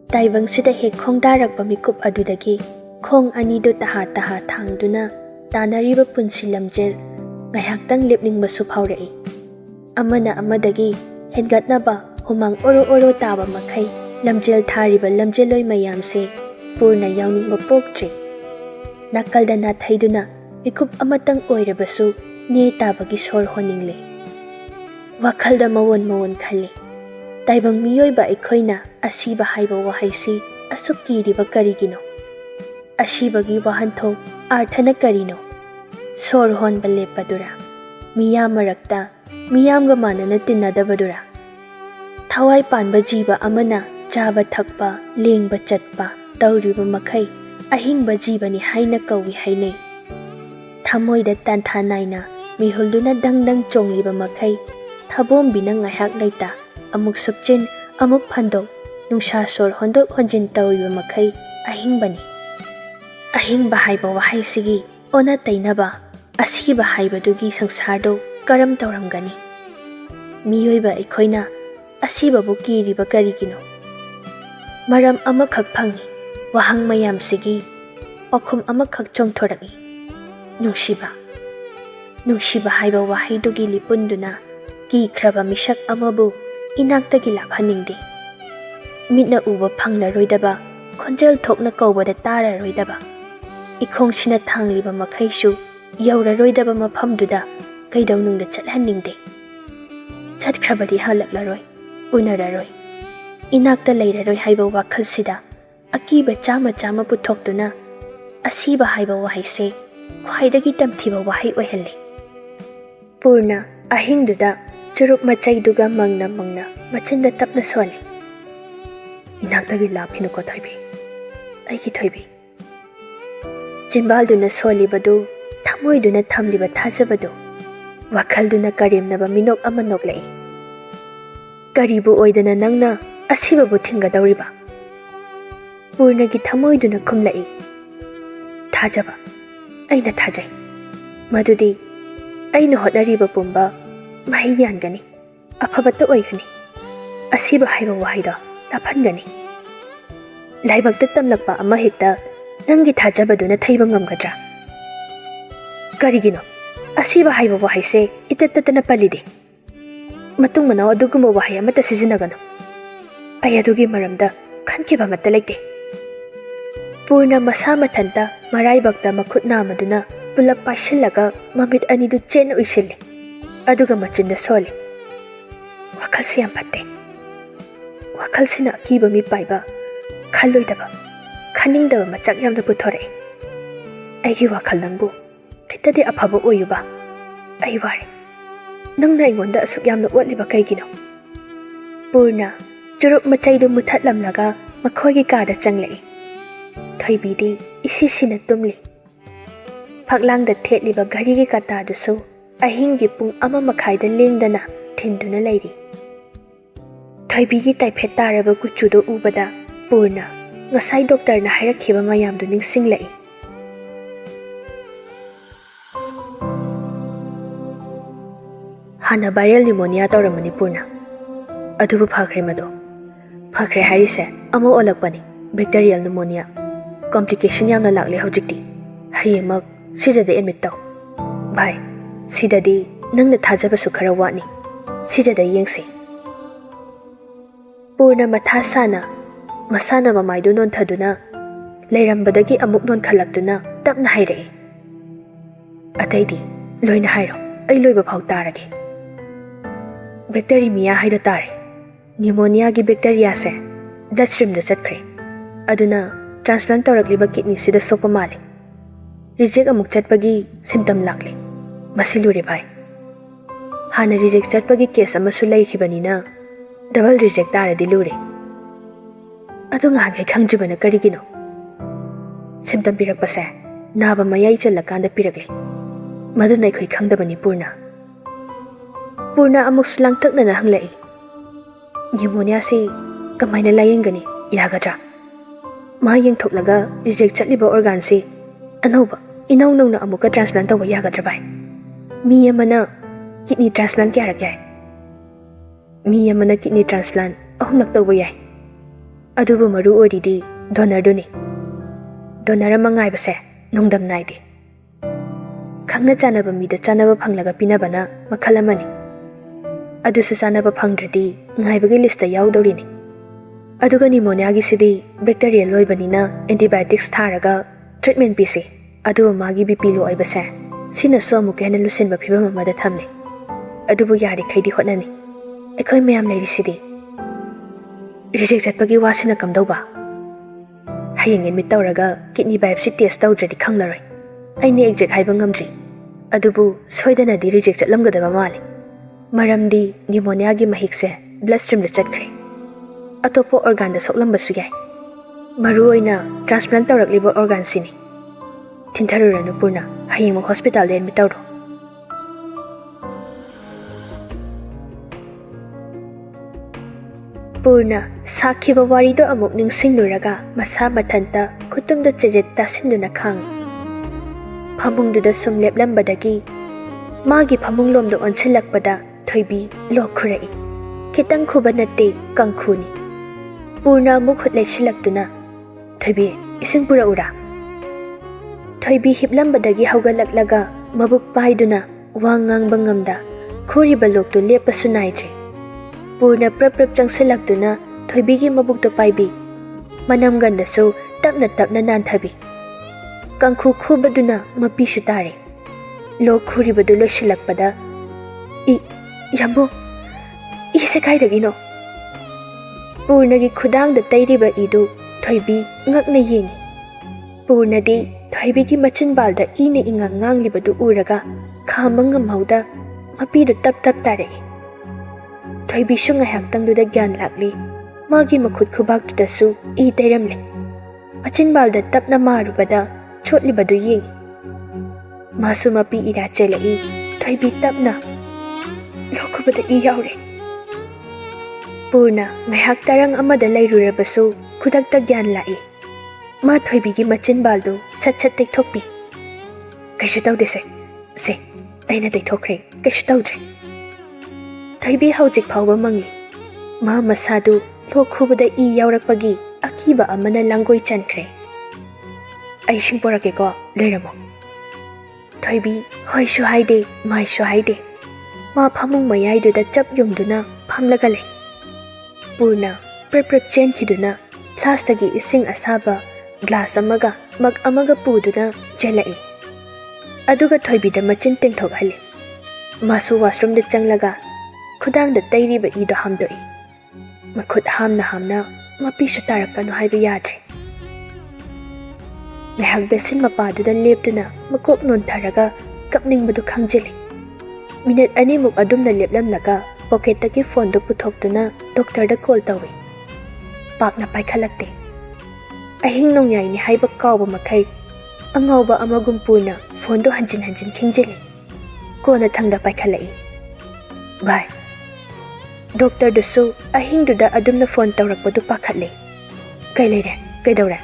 Taibangsida hek khongdarakpa mikup adudagi khong anido taha thangduna tanariba punsi lamjel ngaihaktang lepningbasu phaurai. Amana amadagi hengatnaba humang oro taba makai lamjel thariba lamjeloi mayamse purna yauningba poktre. Nakalda na thaiduna mikup amatang oirabasu ne tabagi sor honingle. Wakhalda mawon khale. Taibang miyoiba ikhoina asiba haiba wahaisi asukki riba karigino. Asibagi wahantho arthana karino. Sor honba lepadura. Miyam marakta miyamga manana tinnadabadura. Thawai panba jiba amana chaba thakpa lengba chatpa tauriba makai ahingba jibani haina kawi hainai. Thamoida tantha naina mihulduna dangdang chongliba makai thabombina ngaihak leita amuk subchin amuk phandok nungsa sor hondok honjin tauriba makai ahingbani. Ahingba haiba wahai sigi ona tainaba asiba haibadugi sangsardo karam tauramgani. Miyoiba ikhoina asiba bu kiriba karigino. Maram amakhak phangi wahang mayam sigi okhum amakhak chongthoragi. Nungsiba haiba wahai dugi lipunduna ki khraba misak amabu inaktagi laphaningde. Mitna uba phanglaroidaba khonjel thokna kaubada tararoidaba. Ikhongsina thangliba makhaisu yauraroidaba mafamduda kaidaunungda chathaningde. Chatkrabadi halaklaroi unararoi. Inakta leiraroi haiba wakhalsida akiba chama puthokduna asiba haiba wahaise khwaidagi tamthiba wahai oihelle. Purna ahingduda churup machaiduga mangna machinda tapna sole. Inaktagi laphinu ko thoibi. Aigi thoibi. Jimbalduna solibadu thamoiduna thamliba thajabadu. Wakhalduna karimnaba minok ama noklai. Karibu oidana nangna asibabu thingadawriba. Purnagi thamoiduna khumlai. Thajaba. Aina thajai. Madudi aina hotnariba pumba mahi yangani. Aphabata oigani. Asiba haiba wahida lapangani. Laibakta tamlakpa ama hekta nangi thajabaduna thaiba ngamgadra. Karigino asiba haiba wahaise itattatana palide. Matung manaw adugumba wahai amata sizinagano. Ay adugi maramda khankiba amata laite. Purna masa mathanta maraibakta makhut namaduna pulak paisillaga mamit anidu chen uisille. Aduga machinda sole. Wakhalsi yam phatte. Wakhalsina akiba mi paiba khalloidaba khaningdaba machak yamna puthore. Aigi wakhal nangbu khitadi aphaba oyuba. Ai wari nangna ingonda asuk yamna otliba kaigino. Purna churup machaidu muthatlamlaga makhoigi kada changlai. Thoibidi isisina tumli. Phaklangda thetliba garigi kata dusu ahingi pung ama makhaida lengdana thinduna lairi. Thoibigi taiphet taraba kuchudo ubada Purna ngasai doctor na hairakhiba mayamdu ningsinglai. Hana viral pneumonia tauramani Purna. Adubu phakre mado. Phakre harise ama olakpani bacterial pneumonia. Complication yamna lakle hojikti. Hayemak sijade admit taw. Bhai, sidadi nangna thajabasu khara watni. Sijada yengsi. Purna mathasana, masana mamaidu non thaduna, leirambadagi amuk non khalakduna, tapna hairai. Ataidi, loina hairo, ay loiba phau tarage. Bacteria haida tare. Pneumonia gi bacteria se, bloodstream da chatkre. Aduna, transplant tawrakliba kidney sida sopa male. Reject amuk chatpagi symptom lakle. Masilure bhai. Hana reject chatpagi case amasu laikhibanina, double reject tare dilure. Adu nga hangai khangjibana karigino. Symptom pirakpase, naba mayai chalakanda pirakle. Maduna ikhoi khangdabani Purna. Purna amuk slangtakna na hanglai. Pneumonia si kamaina layengani yagadra. Ma yengthoklaga reject chatliba organ si anauba inaw na amuka transplant tawa yagadra bai. Mi amana kidney transplant kya rakyai. Mi amana kidney transplant ahumlak tawa yai. Adubu maru oridi donor duni. Donor amangai base nungdam naidi. Khangna chanaba mida chanaba phanglaga pinabana makhalamani. Adusu chanaba phangdradi ngaibagi list ta yaudaurini. Aduga pneumonia gi sidi bacterial loibanina antibiotics tharaga treatment pisi. Adu magi BP lo aibase sina so amuke hena lusenba phibam amada thamne. Adubu yari khaidi hotnani. Ekhoi mayam leiri sidi. Reject chatpagi wasina kamdauba. Hayeng admit tawraga kidney biopsy test tawdradi khanglaroi. Aini exact haiba ngamdri. Adubu soidana di reject chatlamgadaba male. Maramdi pneumonia gi mahikse bloodstream da chatkre. Atopo organ da soklambasu yai. Maru oina transplant tawrakliba organ sini. Tintharuranu Purna hayeng hospital da admit tawro. Purna sakhiba warido amuk ningsingluraga masa mathanta khutumda chejet tasinduna khang. Phamungduda sum leplambadagi magi phamunglomda onsilakpada thoibi lokhurai. Kitang khuba natte kangkhuni. Purna mukhut laisilakduna thoibi ising pura ura. Thoibi hiplambadagi hawgalaklaga mabuk paiduna wangang bangamda khuriba loktu lepasu naidre. Purna prap changsilakduna thoibigi mabukto paibi. Manam gandasu tapna nanthabi. Kangkhu khubaduna mapisu tare. Lok khuribadu loisilakpada yambo ise kaidagino. Purnagi khudangda tairiba idu thoibi ngakna yengi. Purnadi thoibigi machinbalda ine inga nganglibadu uraga khambangam hauda mapidu tap tare. Thoibi shunga haktangduda gyan lakli. Magi makhut khubakdudasu tairamle. Machinbalda tapna marubada chotlibadu yengi. Masu mapi ira chelai thoibi tapna lokubada yaure. Purna ngahak tarang amada lairurabasu khudakta gyan lai. Ma thoibigi machinbaldu sat tekthokpi. Kaishu tawdese se aina tekthokre kaishu tawdre. Thoibi haujik phawba mangli. Ma masadu lokhubada yaurakpagi akiba amana langoi chankre. Ai singporake ko leiramo. Thoibi hoishu haide maishu haide. Ma phamung mayaiduda chap yungduna phamlaga le. Purna prep chenkiduna plastagi ising asaba glass amaga mag amaga puduna jelai. Aduga thoibida machin tengthok hale. Masu washroom da changlaga khudang da tairiba ido hamdoi. Makhut hamna mapishu tarakanu haiba yadre. Ngahak besin mapaduda lepduna makok non tharaga kapningbadu khangjili. Minute animuk adumna leplamlaga pocketagi phone do puthokduna doctor da call tawi. Pakna paikhalakte. Ahing nongyai ni haiba kawba makai angawba amagum Purna phone do hanjin khingjili. Kona thangda paikhalai. Bye. Doctor dasu ahing duda adumna phone tawrakpadu pakhatle. Kai leire kai daura.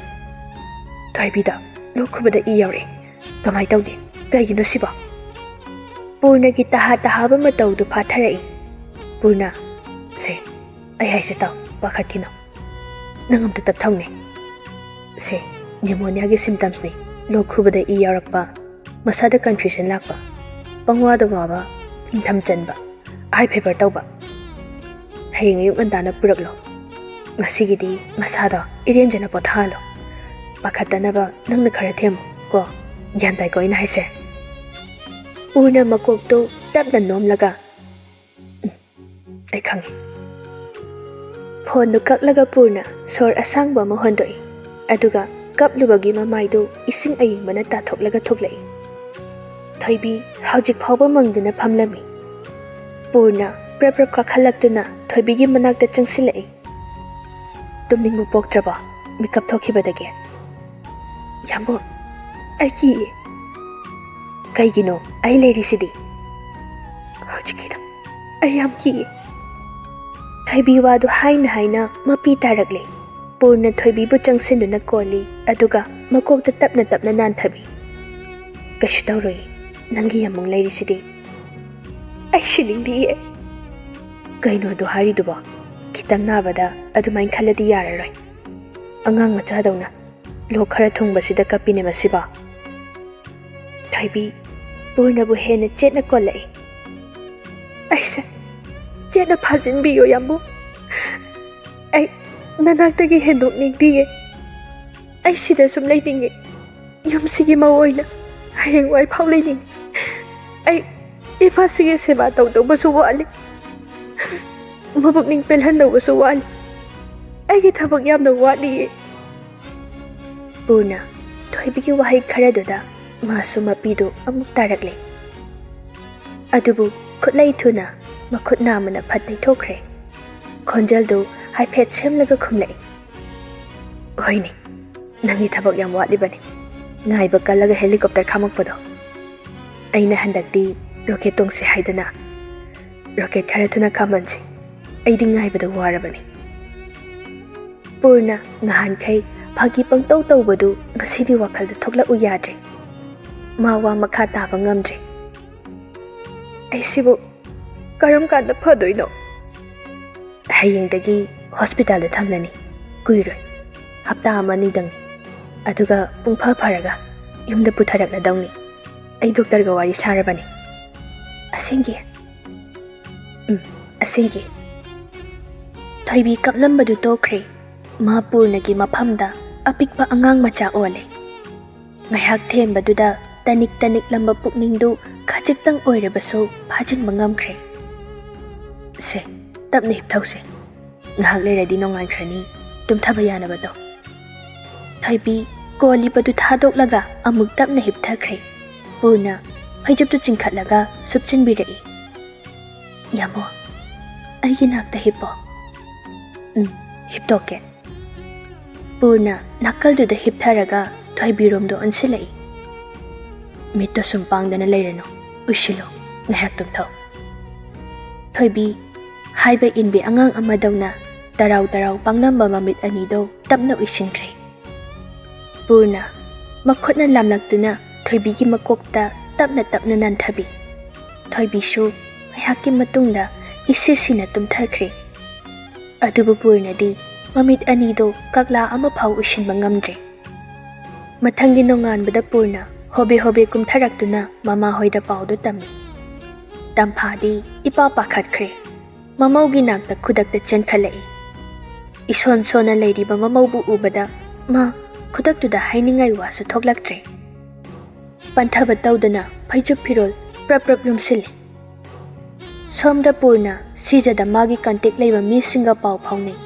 Thoibida lokhubada yaure. Kamai tawde kaigino siba. Purna gi tahaba matawdu phatharai. Purna se ai haise taw pakhatkino. Nangam tu tap thongne. Se pneumonia gi symptoms ni lokhubada yaurakpa masada confusion lakpa ꯄꯪꯋꯥꯗ ꯋꯥꯕ ꯏꯪꯊꯝ ꯆꯟꯕ ꯑꯍꯥꯏ ꯐꯦꯕꯔ ꯇꯧꯕ ꯍꯌꯦꯡ ꯑꯌꯨꯛ ꯉꯟꯇꯥꯅ ꯄꯨꯔꯛꯂꯣ ꯉꯁꯤꯒꯤꯗꯤ ꯃꯁꯥꯗꯣ ꯏꯔꯦꯟꯖꯅ ꯄꯣꯊꯥꯍꯜꯂꯣ ꯄꯥꯈꯠꯇꯅꯕ ꯅꯪꯅ ꯈꯔ ꯊꯦꯝꯃꯨ ꯀꯣ ꯒ꯭ꯌꯥꯟ ꯇꯥꯏꯀꯣ ꯑꯩꯅ ꯍꯥꯏꯁꯦ ꯄꯨꯔꯅ ꯃꯀꯣꯛꯇꯨ ꯇꯞꯅ ꯅꯣꯝꯂꯒ ꯑꯩ ꯈꯪꯉꯤ ꯐꯣꯟꯗꯨ ꯀꯛꯂꯒ ꯄꯨꯔꯅ ꯁꯣꯔ ꯑꯁꯥꯡꯕ ꯑꯃ ꯍꯣꯟꯗꯣꯛꯏ ꯑꯗꯨꯒ ꯀꯞꯂꯨꯕꯒꯤ ꯃꯃꯥꯏꯗꯨ ꯏꯁꯤꯡ ꯑꯏꯪꯕꯅ ꯇꯥꯊꯣꯛꯂꯒ ꯊꯣꯛꯂꯛꯏ ꯊꯣꯏꯕꯤ ꯍꯧꯖꯤꯛ ꯐꯥꯎꯕ ꯃꯪꯗꯨꯅ ꯐꯝꯂꯝꯃꯤ ꯄꯨꯔꯅ ꯄ꯭ꯔꯞ ꯄ꯭ꯔꯞ ꯀꯥꯈꯠꯂꯛꯇꯨꯅ ꯊꯣꯏꯕꯤꯒꯤ ꯃꯅꯥꯛꯇ ꯆꯪꯁꯤꯜꯂꯛꯏ ꯇꯨꯝꯅꯤꯡꯕ ꯄꯣꯛꯇ꯭ꯔꯕꯣ ꯃꯤꯀꯞ ꯊꯣꯛꯈꯤꯕꯗꯒꯤ ꯌꯥꯝꯕꯣ ꯑꯩ ꯀꯤꯌꯦ ꯀꯩꯒꯤꯅꯣ ꯑꯩ ꯂꯩꯔꯤꯁꯤꯗꯤ ꯍꯧꯖꯤꯛꯀꯤꯗꯣ ꯑꯩ ꯌꯥꯝ ꯀꯤꯌꯦ ꯊꯣꯏꯕꯤ ꯋꯥꯗꯨ ꯍꯥꯏꯅ ꯍꯥꯏꯅ ꯃꯄꯤ ꯇꯥꯔꯛꯂꯦ ꯄꯨꯔꯅ ꯊꯣꯏꯕꯤꯕꯨ ꯆꯪꯁꯤꯟꯗꯨꯅ ꯀꯣꯜꯂꯤ ꯑꯗꯨꯒ ꯃꯀꯣꯛꯇ ꯇꯞꯅ ꯇꯞꯅ ꯅꯥꯟꯊꯕꯤ ꯀꯩꯁꯨ ꯇꯧꯔꯣꯏ ꯅꯪꯒꯤ ꯌꯥꯝꯃꯨꯡ ꯂꯩꯔꯤꯁꯤꯗꯤ ꯑꯩ ꯁꯤꯅꯤꯡꯗꯤꯌꯦ ꯀꯩꯅꯣ ꯑꯗꯨ ꯍꯥꯏꯔꯤꯗꯨꯕꯣ ꯈꯤꯇꯪ ꯅꯥꯕꯗ ꯑꯗꯨꯃꯥꯏꯅ ꯈꯜꯂꯗꯤ ꯌꯥꯔꯔꯣꯏ ꯑꯉꯥꯡ ꯃꯆꯥꯗꯧꯅ ꯂꯣꯛ ꯈꯔ ꯊꯨꯡꯕꯁꯤꯗ ꯀꯞꯄꯤꯅꯦ ꯃꯁꯤꯕꯣ ꯊꯣꯏꯕꯤ ꯄꯨꯔꯅꯕꯨ ꯍꯦꯟꯅ ꯆꯦꯠꯅ ꯀꯣꯜꯂꯛꯏ ꯑꯩꯁꯦ ꯆꯦꯠꯅ ꯐꯥꯖꯤꯟꯕꯤꯌꯣ ꯌꯥꯝꯕꯨ ꯑꯩ ꯅꯅꯥꯛꯇꯒꯤ ꯍꯦꯟꯗꯣꯛꯅꯤꯡꯗꯤꯌꯦ ꯑꯩ ꯁꯤꯗ ꯁꯨꯝ ꯂꯩꯅꯤꯡꯉꯦ ꯌꯨꯝꯁꯤꯒꯤ ꯃꯧ ꯑꯣꯏꯅ ꯍꯌꯦꯡꯋꯥꯏ ꯐꯥꯎ ꯂꯩꯅꯤꯡꯉꯦ ꯑꯩ ꯏꯃꯥꯁꯤꯒꯤ ꯁꯦꯕꯥ ꯇꯧꯗꯧꯕꯁꯨ ꯋꯥꯠꯂꯤ ꯃꯕꯨꯛꯅꯤꯡ ꯄꯦꯜꯍꯟꯗꯧꯕꯁꯨ ꯋꯥꯠꯂꯤ ꯑꯩꯒꯤ ꯊꯕꯛ ꯌꯥꯝꯅ ꯋꯥꯠꯂꯤꯌꯦ ꯄꯨꯔꯅ ꯊꯣꯏꯕꯤꯒꯤ ꯋꯥꯍꯩ ꯈꯔꯗꯨꯗ ꯃꯥꯁꯨ ꯃꯄꯤꯗꯨ ꯑꯃꯨꯛ ꯇꯥꯔꯛꯂꯦ ꯑꯗꯨꯕꯨ ꯈꯨꯠꯂꯩ ꯊꯨꯅ ꯃꯈꯨꯠ ꯅꯥꯝꯃꯅ ꯐꯠ ꯇꯩꯊꯣꯛꯈ꯭ꯔꯦ ꯈꯣꯟꯖꯦꯜꯗꯨ ꯍꯥꯏꯐꯦꯠ ꯁꯦꯝꯂꯒ ꯈꯨꯝꯂꯛꯏ ꯍꯣꯏꯅꯦ ꯅꯪꯒꯤ ꯊꯕꯛ ꯌꯥꯝ ꯋꯥꯠꯂꯤꯕꯅꯤ ꯉꯥꯏꯕ ꯀꯜꯂꯒ ꯍꯦꯂꯤꯀꯣꯞꯇꯔ ꯈꯥꯝꯃꯛꯄꯗꯣ ꯑꯩꯅ ꯍꯟꯗꯛꯇꯤ ꯔꯣꯀꯦꯠ ꯇꯣꯡꯁꯤ ꯍꯥꯏꯗꯅ ꯔꯣꯀꯦꯠ ꯈꯔ ꯊꯨꯅ ꯈꯥꯝꯃꯟꯁꯤ ꯑꯩꯗꯤ ꯉꯥꯏꯕꯗ ꯋꯥꯔꯕꯅꯤ ꯄꯨꯔꯅ ꯉꯍꯥꯟꯈꯩ ꯐꯥꯒꯤ ꯄꯪꯇꯧ ꯇꯧꯕꯗꯨ ꯉꯁꯤꯗꯤ ꯋꯥꯈꯜꯗ ꯊꯣꯛꯂꯛꯎ ꯌꯥꯗ꯭ꯔꯦ ꯃꯥ ꯋꯥ ꯃꯈꯥ ꯇꯥꯕ ꯉꯝꯗ꯭ꯔꯦ ꯑꯩꯁꯤꯕꯨ ꯀꯔꯝ ꯀꯥꯟꯗ ꯐꯗꯣꯏꯅꯣ ꯍꯌꯦꯡꯗꯒꯤ ꯍꯣꯁꯄꯤꯇꯥꯜꯗ ꯊꯝꯂꯅꯤ ꯀꯨꯏꯔꯣꯏ ꯍꯞꯇꯥ ꯑꯃ ꯑꯅꯤꯗꯪꯅꯤ ꯑꯗꯨꯒ ꯄꯨꯡꯐ ꯐꯔꯒ ꯌꯨꯝꯗ ꯄꯨꯊꯔꯛꯂꯗꯧꯅꯤ ꯑꯩ ꯗꯣꯛꯇꯔꯒ ꯋꯥꯔꯤ ꯁꯥꯔꯕꯅꯤ ꯑꯁꯦꯡꯒꯤ ꯑꯁꯦꯡꯒꯤ ꯊꯣꯏꯕꯤ ꯀꯞꯂꯝꯕꯗꯨ ꯇꯣꯛꯈ꯭ꯔꯦ ꯃꯥ ꯄꯨꯔꯅꯒꯤ ꯃꯐꯝꯗ ꯑꯄꯤꯛꯄ ꯑꯉꯥꯡ ꯃꯆꯥ ꯑꯣꯜꯂꯦ ꯉꯥꯏꯍꯥꯛ ꯊꯦꯝꯕꯗꯨꯗ ꯇꯅꯤꯛ ꯇꯅꯤꯛꯂꯝꯕ ꯄꯨꯛꯅꯤꯡꯗꯨ ꯈꯖꯤꯛꯇꯪ ꯑꯣꯏꯔꯕꯁꯨ ꯐꯥꯖꯤꯟꯕ ꯉꯝꯈ꯭ꯔꯦ ꯁꯦ ꯇꯞꯅ ꯍꯤꯞꯊꯧꯁꯦ ꯉꯥꯏꯍꯥꯛ ꯂꯩꯔꯗꯤ ꯅꯣꯡꯉꯥꯟꯈ꯭ꯔꯅꯤ ꯇꯨꯝꯊꯕ ꯌꯥꯅꯕ ꯇꯧ ꯊꯣꯏꯕꯤ ꯀꯣꯜꯂꯤꯕꯗꯨ ꯊꯥꯗꯣꯛꯂꯒ ꯑꯃꯨꯛ ꯇꯞꯅ ꯍꯤꯞꯊꯈ꯭ꯔꯦ ꯄꯨꯔꯅ ꯐꯩꯖꯨꯞꯇꯨ ꯆꯤꯡꯈꯠꯂꯒ ꯁꯨꯞꯆꯤꯟꯕꯤꯔꯛꯏ ꯌꯥꯝꯃꯣ ꯑꯩꯒꯤ ꯅꯥꯛꯇ ꯍꯤꯞꯄꯣ ꯍꯤꯞꯇꯣꯛꯀꯦ ꯄꯨꯔꯅ ꯅꯥꯀꯜꯗꯨꯗ ꯍꯤꯞꯊꯔꯒ ꯊꯣꯏꯕꯤꯔꯣꯝꯗꯣ ꯑꯣꯟꯁꯤꯜꯂꯛꯏ ꯃꯤꯠꯇꯣ ꯁꯨꯝ ꯄꯥꯡꯗꯅ ꯂꯩꯔꯅꯨ ꯎꯏꯁꯤꯜꯂꯣ ꯉꯥꯏꯍꯥꯛ ꯇꯨꯝꯊꯧ ꯊꯣꯏꯕꯤ ꯍꯥꯏꯕ ꯏꯟꯕꯤ ꯑꯉꯥꯡ ꯑꯃꯗꯧꯅ ꯇꯔꯥꯎ ꯇꯔꯥꯎ ꯄꯥꯡꯂꯝꯕ ꯃꯃꯤꯠ ꯑꯅꯤꯗꯣ ꯇꯞꯅ ꯎꯏꯁꯤꯟꯈ꯭ꯔꯦ ꯄꯨꯔꯅ ꯃꯈꯨꯠꯅ ꯂꯥꯝꯂꯛꯇꯨꯅ ꯊꯣꯏꯕꯤꯒꯤ ꯃꯀꯣꯛꯇ ꯇꯞꯅ ꯇꯞꯅ ꯅꯥꯟꯊꯕꯤ ꯊꯣꯏꯕꯤꯁꯨ ꯉꯥꯏꯍꯥꯛꯀꯤ ꯃꯇꯨꯡꯗ ꯏꯁꯤꯁꯤꯅ ꯇꯨꯝꯊꯈ꯭ꯔꯦ ꯑꯗꯨꯕꯨ ꯄꯨꯔꯅꯗꯤ ꯃꯃꯤꯠ ꯑꯅꯤꯗꯣ ꯀꯛꯂꯥ ꯑꯃꯐꯥꯎ ꯎꯏꯁꯤꯟꯕ ꯉꯝꯗ꯭ꯔꯦ ꯃꯊꯪꯒꯤ ꯅꯣꯡꯉꯥꯟꯕꯗ ꯄꯨꯔꯅ ꯍꯣꯕꯦ ꯍꯣꯕꯦ ꯀꯨꯝꯊꯔꯛꯇꯨꯅ ꯃꯃꯥꯍꯣꯏꯗ ꯄꯥꯎꯗꯨ ꯇꯝꯃꯤ ꯇꯝꯐꯥꯗꯤ ꯏꯄꯥ ꯄꯥꯈꯠꯈ꯭ꯔꯦ ꯃꯃꯧꯒꯤ ꯅꯥꯛꯇ ꯈꯨꯗꯛꯇ ꯆꯦꯟꯈꯠꯂꯛꯏ ꯏꯁꯣꯟ ꯁꯣꯟꯅ ꯂꯩꯔꯤꯕ ꯃꯃꯧꯕꯨ ꯎꯕꯗ ꯃꯥ ꯈꯨꯗꯛꯇꯨꯗ ꯍꯥꯏꯅꯤꯡꯉꯥꯏ ꯋꯥꯁꯨ ꯊꯣꯛꯂꯛꯇ꯭ꯔꯦ ꯄꯟꯊꯕ ꯇꯧꯗꯅ ꯐꯩꯖꯨꯞ ꯐꯤꯔꯣꯜ ꯄ꯭ꯔꯞ ꯄ꯭ꯔꯞ ꯌꯨꯝꯁꯤꯜꯂꯤ ꯁꯣꯝꯗ ꯄꯨꯔꯅ ꯁꯤꯖꯗ ꯃꯥꯒꯤ ꯀꯟꯇꯦꯛ ꯂꯩꯕ ꯃꯤꯁꯤꯡꯒ ꯄꯥꯎ ꯐꯥꯎꯅꯩ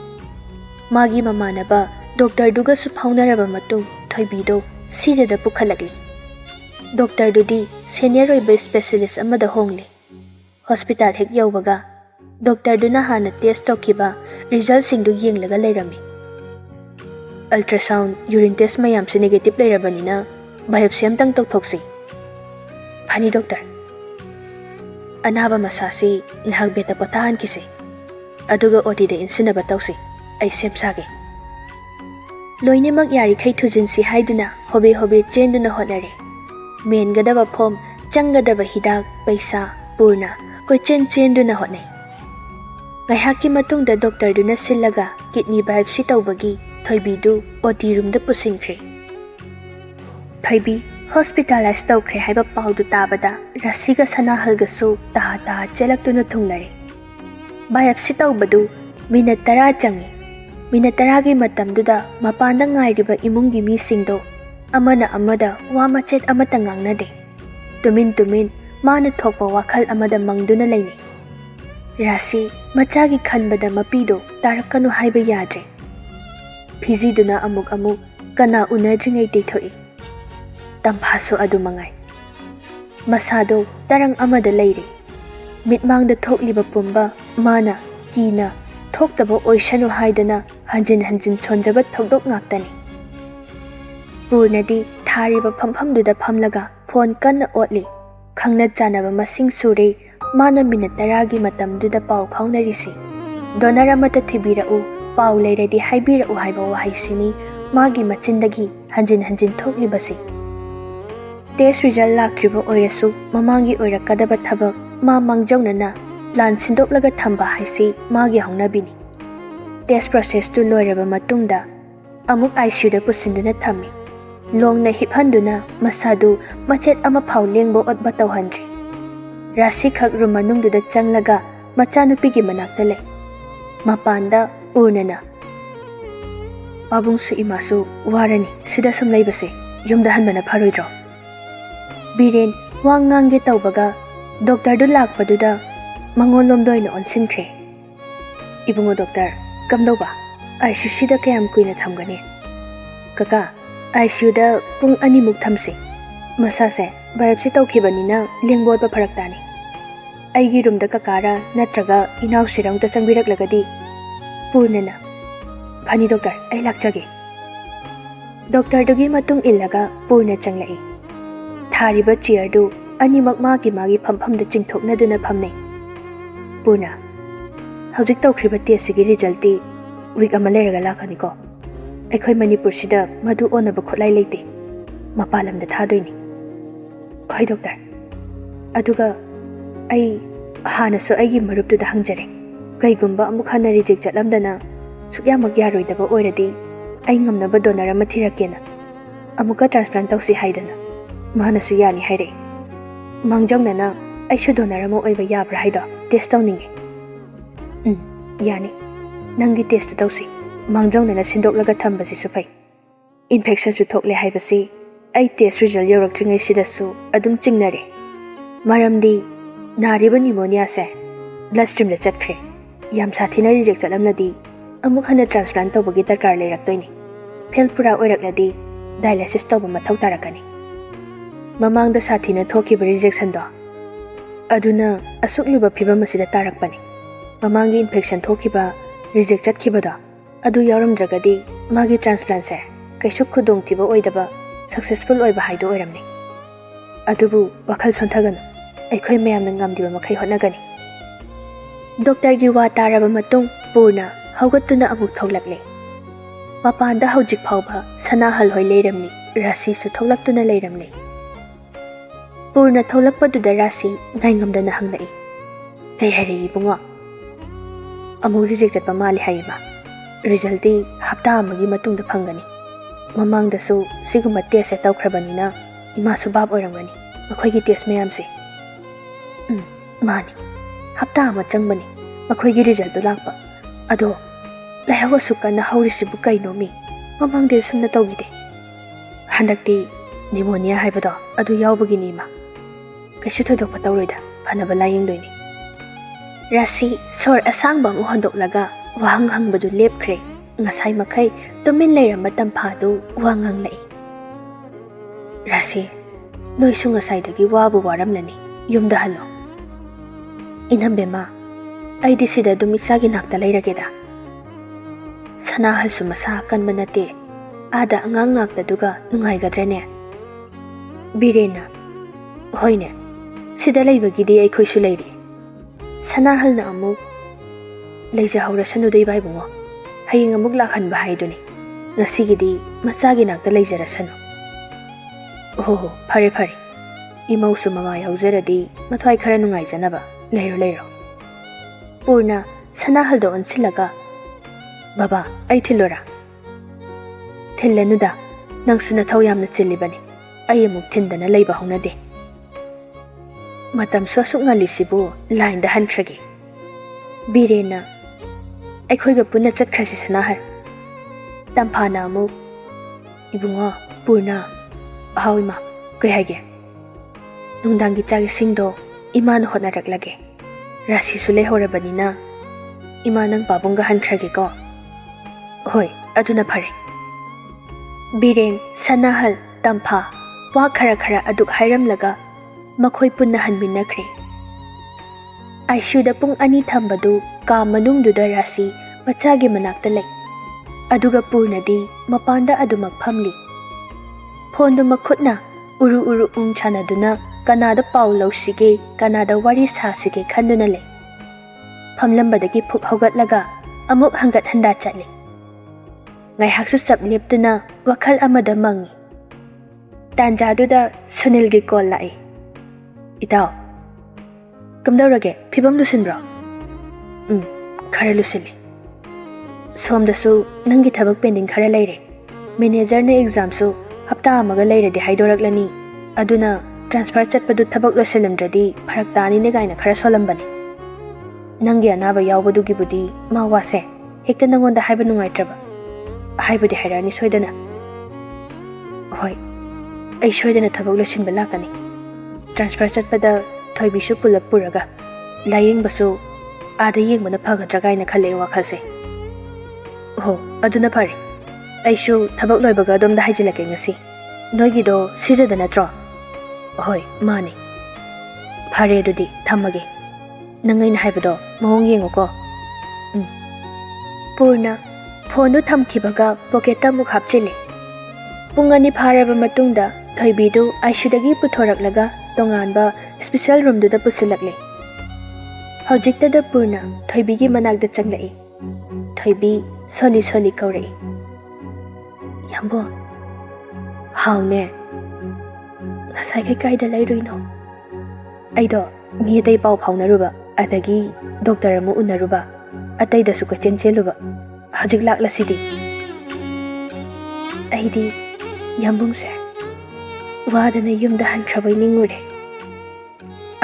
ꯃꯥꯒꯤ ꯃꯃꯥꯟꯅꯕ ꯗꯣꯛꯇꯔꯗꯨꯒꯁꯨ ꯐꯥꯎꯅꯔꯕ ꯃꯇꯨꯡ ꯊꯣꯏꯕꯤꯗꯣ ꯁꯤꯖꯗ ꯄꯨꯈꯠꯂꯛꯂꯤ ꯗꯣꯛꯇꯔꯗꯨꯗꯤ ꯁꯦꯅꯤꯌꯔ ꯑꯣꯏꯕ ꯁ꯭ꯄꯦꯁꯤꯂꯤꯁ ꯑꯃꯗ ꯍꯣꯡꯂꯤ ꯍꯣꯁꯄꯤꯇꯥꯜ ꯍꯦꯛ ꯌꯧꯕꯒ ꯗꯣꯛꯇꯔꯗꯨꯅ ꯍꯥꯟꯅ ꯇꯦꯁ ꯇꯧꯈꯤꯕ ꯔꯤꯖꯜꯠꯁꯤꯡꯗꯨ ꯌꯦꯡꯂꯒ ꯂꯩꯔꯝꯃꯤ ꯑꯜꯇ꯭ꯔꯥꯁꯥꯎꯟ ꯌꯨꯔꯤꯟ ꯇꯦꯁ ꯃꯌꯥꯝꯁꯨ ꯅꯦꯒꯦꯇꯤꯚ ꯂꯩꯔꯕꯅꯤꯅ ꯕꯥꯏꯑꯣꯞꯁꯤ ꯑꯝꯇꯪ ꯇꯧꯊꯣꯛꯁꯤ ꯐꯅꯤ ꯗꯣꯛꯇꯔ ꯑꯅꯥꯕ ꯃꯁꯥꯁꯤ ꯉꯥꯏꯍꯥꯛ ꯕꯦꯗꯇ ꯄꯣꯊꯥꯍꯟꯈꯤꯁꯤ ꯑꯗꯨꯒ OTꯗ ꯏꯟꯁꯤꯟꯅꯕ ꯇꯧꯁꯤ ꯑꯩ ꯁꯦꯝ ꯁꯥꯒꯦ ꯂꯣꯏꯅꯃꯛ ꯌꯥꯔꯤꯈꯩ ꯊꯨꯖꯤꯟꯁꯤ ꯍꯥꯏꯗꯨꯅ ꯍꯣꯕꯦ ꯍꯣꯕꯦ ꯆꯦꯟꯗꯨꯅ ꯍꯣꯠꯅꯔꯦ ꯃꯦꯟꯒꯗꯕ ꯐꯣꯝ ꯆꯪꯒꯗꯕ ꯍꯤꯗꯥꯛ ꯄꯩꯁꯥ ꯄꯨꯔꯅ ꯀꯣꯏꯆꯦꯟ ꯆꯦꯟꯗꯨꯅ ꯍꯣꯠꯅꯩ ꯉꯥꯏꯍꯥꯛꯀꯤ ꯃꯇꯨꯡꯗ ꯗꯣꯛꯇꯔꯗꯨꯅ ꯁꯤꯜꯂꯒ ꯀꯤꯗꯅꯤ ꯕꯥꯏꯑꯣꯞꯁꯤ ꯇꯧꯕꯒꯤ ꯊꯣꯏꯕꯤꯗꯨ OT ꯔꯨꯝꯗ ꯄꯨꯁꯤꯟꯈ꯭ꯔꯦ ꯊꯣꯏꯕꯤ hospitalize tꯧkhre haiba paudu tabada Rasiga Sanahalgasu taha chelakuna thunglare. Biopsy tawbadu minute 10 changi. Minute 10 gi matamduda mapanda ngairiba imungi misingdo amana amada wa machet amata ngangnade. Tumin mana thokpa wakhal amada mangduna laini. Rasi machagi khanbada mapido tarakanu haiba yadre. Phiziduna amuk kana unadringai deithoi. Tamphaso adu mangai. Masado tarang amada leire. Mitmangda thokliba pumba mana kina thoktaba oishanu haidana hanjin chonjaba thokdok ngaktani. Purnadi thariba phamduda phamlaga phone kanna otli. Khangna chanaba masing sure mana minute 10 gi matamduda pau phaunarisi. Donara mata thibirau pau leiradi haibirau haiba wahaisini magi machindagi hanjin thoklibasi. Test result laktriba oirasu mamangi oirakadaba thabak ma mangjawnana plan sindoklaga thamba haisi magi haunabini. Test process tu loiraba matungda amuk ICU da pusinduna thammi. Longna hiphanduna masadu machet ama phau lengbo otba tawhandri. Rasi khak rumanungduda changlaga machanupigi manakta le. Mapanda urnana. Pabungsu imasu warani sida sum leibase yumda hanbana pharoidro. Biren wangange tawbaga doctor du lakpaduda mangolom doina onsinkre. Ibungo doctor kamdoba ICU sida kayam kuina thamgani. Kaka ICU da pung ani muk thamsi. Masase biopsy tawkhibanina lengbot ba pharaktani. Aigi room da kakara natraga inaw sirang ta changbiraklagadi. Purnana. Phani doctor ai lakchage. Doctor dugi matung illaga purna changlai. Thariba chair du animak magi phampham da chingthoknaduna phamnei. Purna. Hawjik tawkhriba test gi result ti week ama leraga lakani ko. Aikhoi Manipur sida madu onaba khotlai leite. Mapalam da thadoini. Hoi doctor. Aduga ai hana so aigi marup tu da hangjare. Kaigumba amuk hana reject chatlamdana sukyamak yaroidaba oiradi ai ngamnaba donor ama thirakena. Amuka transplant tawsi haidana. Mana su yani haire. Mangjawnana ai su donor ama oiba yabra haida test tawninge. Yani. Nangi test tawsi. Mangjawnana sindoklaga thambasi su phai. Infection su thokle haibasi ai test result yoraktringai sidasu adum chingnare. Maramdi nariba pneumonia se bloodstream da chatkre. Yam sathina reject chalamnadi amuk hana transplant tawbagi darkar leiraktoini. Fail pura oirakladi dialysis tawba mathau tarakani. Mamangda sathina thokiba rejection do aduna asukluba phibam asida tarakpani. Mamangi infection thokiba reject chatkiba do adu yaramdragadi magi transplant se kaisuk khudong thiba oidaba successful oiba haido oiramni. Adubu wakhal sonthaganu aikhoi mayamna ngamdiba makhai hotnagani. Doctor gi wa taraba matung purna haugatuna amuk tholakle. Mapanda haujik phauba sanahal hoi leiramni Rasi su tholaktuna leiramni. Purna tholakpaduda Rasi ngaingamdana hanglai. Kai hare ibungo. Amu reject chatpa mali haiba. Resulti hapta amagi matungda phangani. Mamangdasu siguma test tawkhrabanina ima su bab oiramgani. Makhoigi test mayamsi. Mani. Hapta ama changbani. Makhoigi result du lakpa. Ado laihawa sukana haurisibu kainomi. Mamangde sumna tawgide. Handakti pneumonia haibado adu yawbagini ma. Kaisu thodokpa tawroida phanaba layengdoini. Rasi sor asangba mu hondoklaga wahang hangbadu lepkhre. Ngasai makai tumin leiramba tamphadu wangang lai. Rasi noisu ngasai dagi wabu waramlani yumda halo. Inhambema aidi sida dumisagi nakta leirageda. Sanahal sumasa kanba nate ada angang ngakta duga nungai gadrane. Birena hoine sida leibagidi ai khoisu leiri. Sanahal na amuk leija haurasanu dei bai bungo. Haying amuk lakhan bahay duni. Ngasigidi masagi nakta leizarasanu. Oh, pare. Imaw sumama yauzaradi matwai khara nungai janaba. Leiro. Purna sanahal doon silaga. Baba, ay tilora. Tilanuda nang sunataw yam na chilibani. ꯑꯩ ꯑꯃꯨꯛ ꯊꯤꯟꯗꯅ ꯂꯩꯕ ꯍꯧꯅꯗꯦ. ꯃꯇꯝꯁꯨ ꯑꯁꯨꯛ ꯉꯜꯂꯤꯁꯤꯕꯨ ꯂꯥꯏꯟꯗ ꯍꯟꯈ꯭ꯔꯒꯦ. ꯕꯤꯔꯦꯟꯅ ꯑꯩꯈꯣꯏꯒ ꯄꯨꯟꯅ ꯆꯠꯈ꯭ꯔꯁꯤ ꯁꯅꯥꯍꯜ. ꯇꯝꯐꯥꯅ ꯑꯃꯨꯛ ꯏꯕꯨꯡꯉꯣ ꯄꯨꯔꯅ ꯑꯍꯥꯎ ꯏꯃꯥ ꯀꯩ ꯍꯥꯏꯒꯦ? ꯅꯨꯡꯗꯥꯡꯒꯤ ꯆꯥꯛ ꯏꯁꯤꯡꯗꯣ ꯏꯃꯥꯅ ꯍꯣꯠꯅꯔꯛꯂꯒꯦ. ꯔꯥꯁꯤꯁꯨ ꯂꯩꯍꯧꯔꯕꯅꯤꯅ ꯏꯃꯥ ꯅꯪ ꯄꯥꯕꯨꯡꯒ ꯍꯟꯈ꯭ꯔꯒꯦꯀꯣ. ꯍꯣꯏ ꯑꯗꯨꯅ ꯐꯔꯦ. ꯕꯤꯔꯦꯟ, ꯁꯅꯥꯍꯜ, ꯇꯝꯐꯥ ꯋꯥ ꯈꯔ ꯑꯗꯨꯛ ꯍꯥꯏꯔꯝꯂꯒ ꯃꯈꯣꯏ ꯄꯨꯟꯅ ꯍꯟꯃꯤꯟꯅꯈ꯭ꯔꯦ. ꯑꯥꯏꯁꯤꯌꯨꯗ ꯄꯨꯡ 2 ꯊꯝꯕꯗꯨ ꯀꯥ ꯃꯅꯨꯡꯗꯨꯗ ꯔꯥꯁꯤ ꯃꯆꯥꯒꯤ ꯃꯅꯥꯛꯇ ꯂꯩ. ꯑꯗꯨꯒ ꯄꯨꯔꯅꯗꯤ ꯃꯄꯥꯟꯗ ꯑꯗꯨꯃꯛ ꯐꯝꯂꯤ. ꯐꯣꯟꯗꯨ ꯃꯈꯨꯠꯅ ꯎꯔꯨ ꯁꯥꯟꯅꯗꯨꯅ ꯀꯅꯥꯗ ꯄꯥꯎ ꯂꯧꯁꯤꯒꯦ, ꯀꯅꯥꯗ ꯋꯥꯔꯤ ꯁꯥꯁꯤꯒꯦ ꯈꯟꯗꯨꯅ ꯂꯩ. ꯐꯝꯂꯝꯕꯗꯒꯤ ꯐꯨꯛ ꯍꯧꯒꯠꯂꯒ ꯑꯃꯨꯛ ꯍꯪꯒꯠ ꯍꯟꯗꯥ ꯆꯠꯂꯤ. ꯉꯥꯏꯍꯥꯛꯁꯨ ꯆꯞ ꯂꯦꯞꯇꯨꯅ ꯋꯥꯈꯜ ꯑꯃꯗ ꯃꯪꯉꯤ. ꯇꯥꯟꯖꯥꯗꯨꯗ ꯁꯨꯅꯤꯜꯒꯤ ꯀꯣꯜ ꯂꯥꯛꯏ. ꯏꯇꯥꯎ, ꯀꯝꯗꯧꯔꯒꯦ? ꯐꯤꯕꯝ ꯂꯨꯁꯤꯟꯕ꯭ꯔꯣ? ꯈꯔ ꯂꯨꯁꯤꯜꯂꯤ. ꯁꯣꯝꯗꯁꯨ ꯅꯪꯒꯤ ꯊꯕꯛ ꯄꯦꯟꯗꯤꯡ ꯈꯔ ꯂꯩꯔꯦ. ꯃꯦꯅꯦꯖꯔꯅ ꯑꯦꯛꯖꯥꯝꯁꯨ ꯍꯞꯇꯥ ꯑꯃꯒ ꯂꯩꯔꯗꯤ ꯍꯥꯏꯗꯣꯔꯛꯂꯅꯤ. ꯑꯗꯨꯅ ꯇ꯭ꯔꯥꯟꯁꯐꯔ ꯆꯠꯄꯗꯨ ꯊꯕꯛ ꯂꯣꯏꯁꯤꯜꯂꯝꯗ꯭ꯔꯗꯤ ꯐꯔꯛ ꯇꯥꯅꯤꯅꯦ ꯀꯥꯏꯅ ꯈꯔ ꯁꯣꯜꯂꯝꯕꯅꯤ. ꯅꯪꯒꯤ ꯑꯅꯥꯕ ꯌꯥꯎꯕꯗꯨꯒꯤꯕꯨꯗꯤ ꯃꯥ ꯋꯥꯁꯦ ꯍꯦꯛꯇ ꯅꯪꯉꯣꯟꯗ ꯍꯥꯏꯕ ꯅꯨꯡꯉꯥꯏꯇ꯭ꯔꯕ. ꯍꯥꯏꯕꯨꯗꯤ ꯍꯥꯏꯔꯛꯑꯅꯤ ꯁꯣꯏꯗꯅ. ꯍꯣꯏ, ꯑꯩ ꯁꯣꯏꯗꯅ ꯊꯕꯛ ꯂꯣꯏꯁꯤꯟꯕ ꯂꯥꯛꯀꯅꯤ. ꯇ꯭ꯔꯥꯟꯁꯐꯔ ꯆꯠꯄꯗ ꯊꯣꯏꯕꯤꯁꯨ ꯄꯨꯂꯞ ꯄꯨꯔꯒ ꯂꯥꯏꯌꯦꯡꯕꯁꯨ ꯑꯥꯗ ꯌꯦꯡꯕꯅ ꯐꯒꯗ꯭ꯔꯥ ꯀꯥꯏꯅ ꯈꯜꯂꯛꯑꯦ ꯋꯥꯈꯜꯁꯦ. ꯍꯣ, ꯑꯗꯨꯅ ꯐꯔꯦ. ꯑꯩꯁꯨ ꯊꯕꯛ ꯂꯣꯏꯕꯒ ꯑꯗꯣꯝꯗ ꯍꯥꯏꯖꯤꯜꯂꯛꯀꯦ ꯉꯁꯤ. ꯅꯣꯏꯒꯤꯗꯣ ꯁꯤꯖꯗ ꯅꯠꯇ꯭ꯔꯣ? ꯍꯣꯏ ꯃꯥꯅꯦ. ꯐꯔꯦ ꯑꯗꯨꯗꯤ ꯊꯝꯃꯒꯦ. ꯅꯪ ꯑꯩꯅ ꯍꯥꯏꯕꯗꯣ ꯃꯑꯣꯡ ꯌꯦꯡꯉꯨꯀꯣ. ꯄꯨꯔꯅ ꯐꯣꯟꯗꯨ ꯊꯝꯈꯤꯕꯒ ꯄꯣꯀꯦꯠꯇ ꯑꯃꯨꯛ ꯍꯥꯞꯆꯤꯜꯂꯤ. ꯄꯨꯡ 2 ꯐꯥꯔꯕ ꯃꯇꯨꯡꯗ ꯊꯣꯏꯕꯤꯗꯨ ꯑꯥꯏꯁꯤꯌꯨꯗꯒꯤ ꯄꯨꯊꯣꯔꯛꯂꯒ ꯇꯣꯉꯥꯟꯕ ꯁ꯭ꯄꯤꯁꯦꯜ ꯔꯨꯝꯗꯨꯗ ꯄꯨꯁꯤꯜꯂꯛꯂꯤ. ꯍꯧꯖꯤꯛꯇꯗ ꯄꯨꯔꯅ ꯊꯣꯏꯕꯤꯒꯤ ꯃꯅꯥꯛꯇ ꯆꯪꯂꯛꯏ. ꯊꯣꯏꯕꯤ ꯁꯣꯂꯤ ꯀꯧꯔꯛꯏ. ꯌꯥꯝꯕꯣ. ꯍꯥꯎꯅꯦ. ꯉꯁꯥꯏꯈꯩ ꯀꯥꯏꯗ ꯂꯩꯔꯨꯏꯅꯣ? ꯑꯩꯗꯣ ꯃꯤ ꯑꯇꯩ ꯄꯥꯎ ꯐꯥꯎꯅꯔꯨꯕ, ꯑꯗꯒꯤ ꯗꯣꯛꯇꯔ ꯑꯃ ꯎꯅꯔꯨꯕ, ꯑꯇꯩꯗꯁꯨ ꯀꯣꯏꯆꯦꯟ ꯆꯦꯜꯂꯨꯕ. ꯍꯧꯖꯤꯛ ꯂꯥꯛꯂꯁꯤꯗꯤ. ꯑꯩꯗꯤ ꯌꯥꯝꯕꯨꯡꯁꯦ ꯋꯥꯗꯅ ꯌꯨꯝꯗ ꯍꯟꯈ꯭ꯔꯕꯩ ꯅꯤꯡꯉꯨꯔꯦ.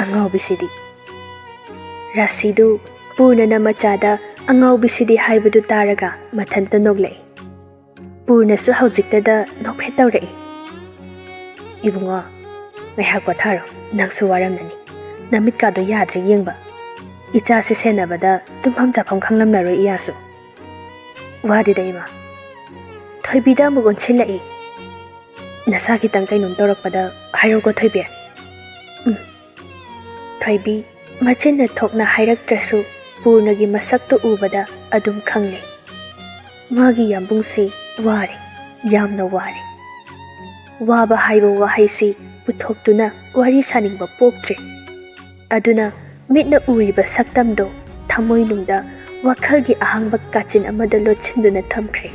ꯑꯉꯥꯎꯕꯤꯁꯤꯗꯤ. ꯔꯥꯁꯤꯗꯨ ꯄꯨꯔꯅꯅ ꯃꯆꯥꯗ ꯑꯉꯥꯎꯕꯤꯁꯤꯗꯤ ꯍꯥꯏꯕꯗꯨ ꯇꯥꯔꯒ ꯃꯊꯟꯇ ꯅꯣꯛꯂꯛꯏ. ꯄꯨꯔꯅꯁꯨ ꯍꯧꯖꯤꯛꯇꯗ ꯅꯣꯛꯐꯦꯠ ꯇꯧꯔꯛꯏ. ꯏꯕꯨꯡꯉꯣ, ꯉꯥꯏꯍꯥꯛ ꯄꯣꯊꯥꯔꯣ. ꯅꯪꯁꯨ ꯋꯥꯔꯝꯅꯤ. ꯅꯃꯤꯠꯀꯥꯗꯣ ꯌꯥꯗ꯭ꯔꯦ ꯌꯦꯡꯕ. ꯏꯆꯥꯁꯤ ꯁꯦꯟꯅꯕꯗ ꯇꯨꯝꯐꯝ ꯆꯥꯐꯝ ꯈꯪꯂꯝꯂꯔꯣꯏ ꯏꯌꯥꯁꯨ. ꯋꯥꯗꯦꯗ ꯏꯃꯥ. ꯊꯣꯏꯕꯤꯗ ꯑꯃꯨꯛ ꯑꯣꯟꯁꯤꯜꯂꯛꯏ. ꯅꯁꯥ ꯈꯤꯇꯪ ꯀꯩꯅꯣꯝ ꯇꯧꯔꯛꯄꯗ ꯍꯥꯏꯔꯣꯀꯣ ꯊꯣꯏꯕꯤ. ꯊꯣꯏꯕꯤ ꯃꯆꯤꯟꯅ ꯊꯣꯛꯅ ꯍꯥꯏꯔꯛꯇ꯭ꯔꯁꯨ ꯄꯨꯔꯅꯒꯤ ꯃꯁꯛꯇꯨ ꯎꯕꯗ ꯑꯗꯨꯝ ꯈꯪꯂꯦ. ꯃꯥꯒꯤ ꯌꯥꯝꯕꯨꯡꯁꯤ ꯋꯥꯔꯦ, ꯌꯥꯝꯅ ꯋꯥꯔꯦ. ꯋꯥꯕ ꯍꯥꯏꯕ ꯋꯥꯍꯩꯁꯤ ꯄꯨꯊꯣꯛꯇꯨꯅ ꯋꯥꯔꯤ ꯁꯥꯅꯤꯡꯕ ꯄꯣꯛꯇ꯭ꯔꯦ. ꯑꯗꯨꯅ ꯃꯤꯠꯅ ꯎꯔꯤꯕ ꯁꯛꯇꯝꯗꯣ ꯊꯃꯣꯏꯅꯨꯡꯗ ꯋꯥꯈꯜꯒꯤ ꯑꯍꯥꯡꯕ ꯀꯥꯆꯤꯟ ꯑꯃꯗ ꯂꯣꯠꯁꯤꯟꯗꯨꯅ ꯊꯝꯈ꯭ꯔꯦ.